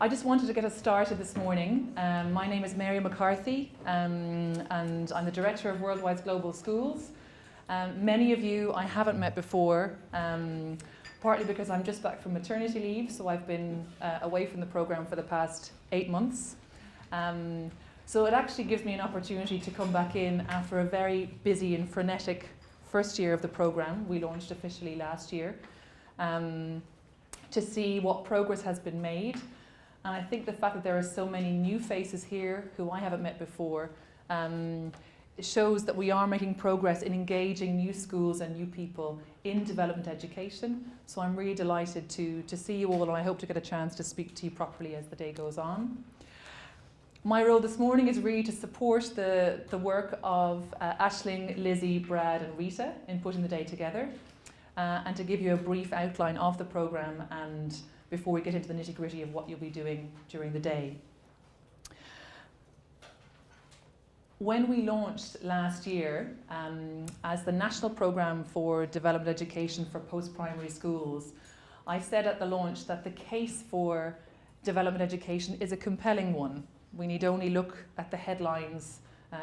I just wanted to get us started this morning. My name is McCarthy, and I'm the Director of WorldWise Global Schools. Many of you I haven't met before, partly because I'm just back from maternity leave, so I've been away from the programme for the past 8 months. So it actually gives me an opportunity to come back in after a very busy and frenetic first year of the programme. We launched officially last year, to see what progress has been made. And I think the fact that there are so many new faces here who I haven't met before shows that we are making progress in engaging new schools and new people in development education. So I'm really delighted to see you all, and I hope to get a chance to speak to you properly as the day goes on. My role this morning is really to support the work of Aisling, Lizzie, Brad and Rita in putting the day together, and to give you a brief outline of the programme and before we get into the nitty-gritty of what you'll be doing during the day. When we launched last year as the National Programme for Development Education for Post-Primary Schools, I said at the launch that the case for development education is a compelling one. We need only look at the headlines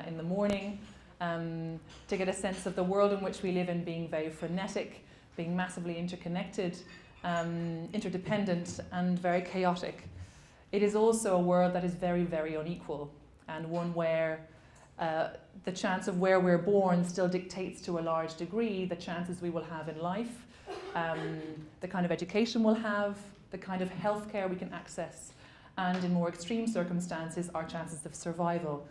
in the morning to get a sense of the world in which we live in being very frenetic, being massively interconnected, interdependent and very chaotic. It is also a world that is very, very unequal, and one where the chance of where we're born still dictates to a large degree the chances we will have in life, the kind of education we'll have, the kind of healthcare we can access, and in more extreme circumstances, our chances of survival.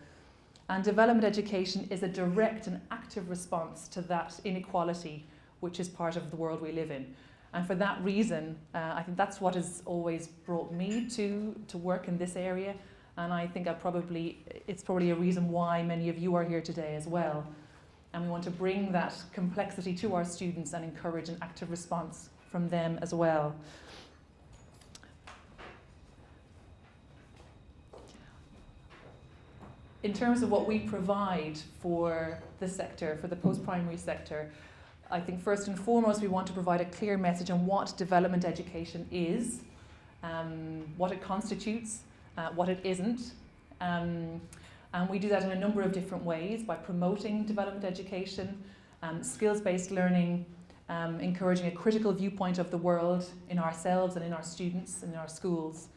And development education is a direct and active response to that inequality, which is part of the world we live in. And for that reason, I think that's what has always brought me to work in this area. And I think it's probably a reason why many of you are here today as well. And we want to bring that complexity to our students and encourage an active response from them as well. In terms of what we provide for the sector, for the post-primary sector, I think first and foremost we want to provide a clear message on what development education is, what it constitutes, what it isn't. And we do that in a number of different ways, by promoting development education, skills-based learning, encouraging a critical viewpoint of the world in ourselves and in our students and in our schools.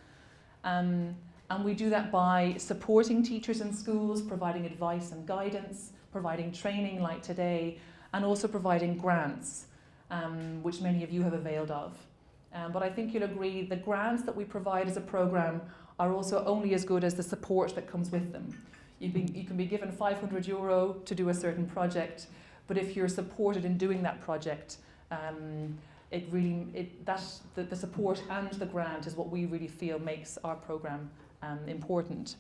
And we do that by supporting teachers in schools, providing advice and guidance, providing training like today, and also providing grants, which many of you have availed of. But I think you'll agree the grants that we provide as a programme are also only as good as the support that comes with them. You can be given €500 to do a certain project, but if you're supported in doing that project, the support and the grant is what we really feel makes our programme important.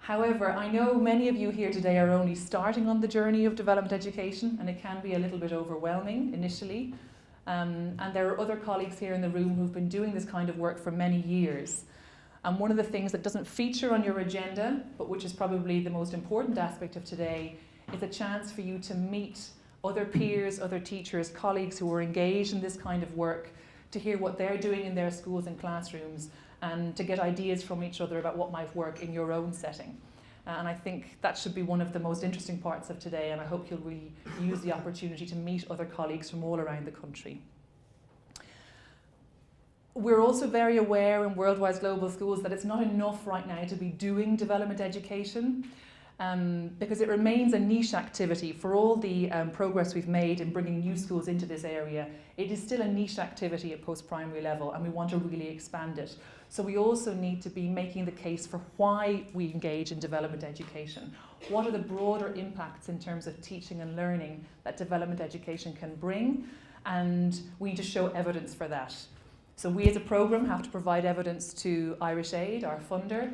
However, I know many of you here today are only starting on the journey of development education, and it can be a little bit overwhelming initially. And there are other colleagues here in the room who've been doing this kind of work for many years. And one of the things that doesn't feature on your agenda, but which is probably the most important aspect of today, is a chance for you to meet other peers, other teachers, colleagues who are engaged in this kind of work, to hear what they're doing in their schools and classrooms, and to get ideas from each other about what might work in your own setting. And I think that should be one of the most interesting parts of today, and I hope you'll really use the opportunity to meet other colleagues from all around the country. We're also very aware in WorldWise Global Schools that it's not enough right now to be doing development education, because it remains a niche activity. For all the progress we've made in bringing new schools into this area, it is still a niche activity at post-primary level, and we want to really expand it. So we also need to be making the case for why we engage in development education. What are the broader impacts in terms of teaching and learning that development education can bring? And we need to show evidence for that. So we as a programme have to provide evidence to Irish Aid, our funder,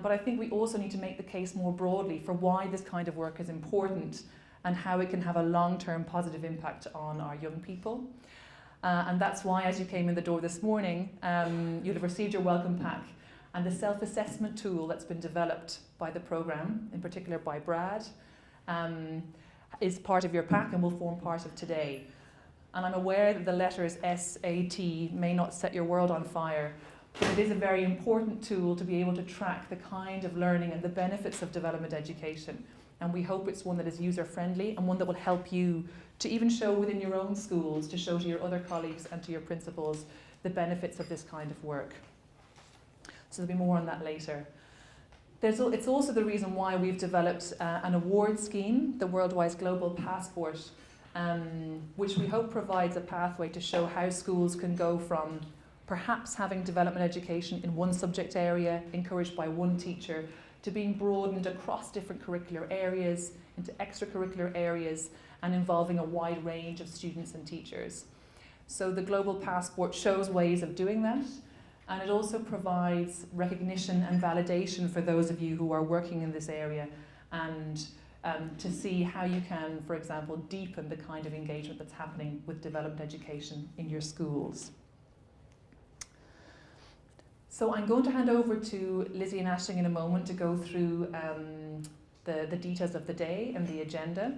but I think we also need to make the case more broadly for why this kind of work is important and how it can have a long-term positive impact on our young people. And that's why, as you came in the door this morning, you'll have received your welcome pack, and the self-assessment tool that's been developed by the programme, in particular by Brad, is part of your pack and will form part of today. And I'm aware that the letters SAT may not set your world on fire, but it is a very important tool to be able to track the kind of learning and the benefits of development education. And we hope it's one that is user-friendly and one that will help you to even show within your own schools, to show to your other colleagues and to your principals the benefits of this kind of work. So there'll be more on that later. It's also the reason why we've developed an award scheme, the WorldWise Global Passport, which we hope provides a pathway to show how schools can go from perhaps having development education in one subject area, encouraged by one teacher, to being broadened across different curricular areas, into extracurricular areas, and involving a wide range of students and teachers. So the Global Passport shows ways of doing that, and it also provides recognition and validation for those of you who are working in this area, and to see how you can, for example, deepen the kind of engagement that's happening with development education in your schools. So I'm going to hand over to Lizzie and Aisling in a moment to go through the details of the day and the agenda.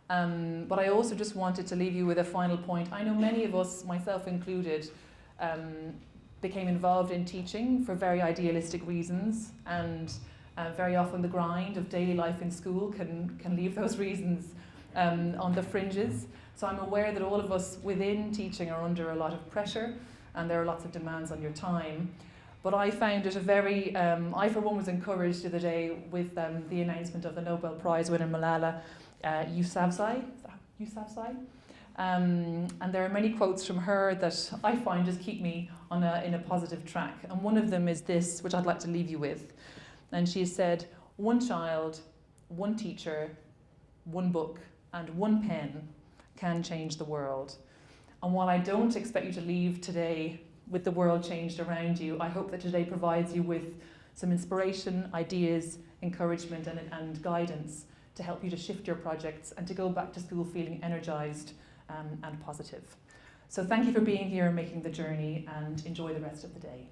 But I also just wanted to leave you with a final point. I know many of us, myself included, became involved in teaching for very idealistic reasons, and very often the grind of daily life in school can leave those reasons on the fringes. So I'm aware that all of us within teaching are under a lot of pressure, and there are lots of demands on your time. But I found it a very, I for one was encouraged the other day with the announcement of the Nobel Prize winner Malala Yousafzai. And there are many quotes from her that I find just keep me in a positive track. And one of them is this, which I'd like to leave you with. And she said, "One child, one teacher, one book, and one pen can change the world." And while I don't expect you to leave today with the world changed around you, I hope that today provides you with some inspiration, ideas, encouragement, and guidance to help you to shift your projects and to go back to school feeling energized and positive. So thank you for being here and making the journey, and enjoy the rest of the day.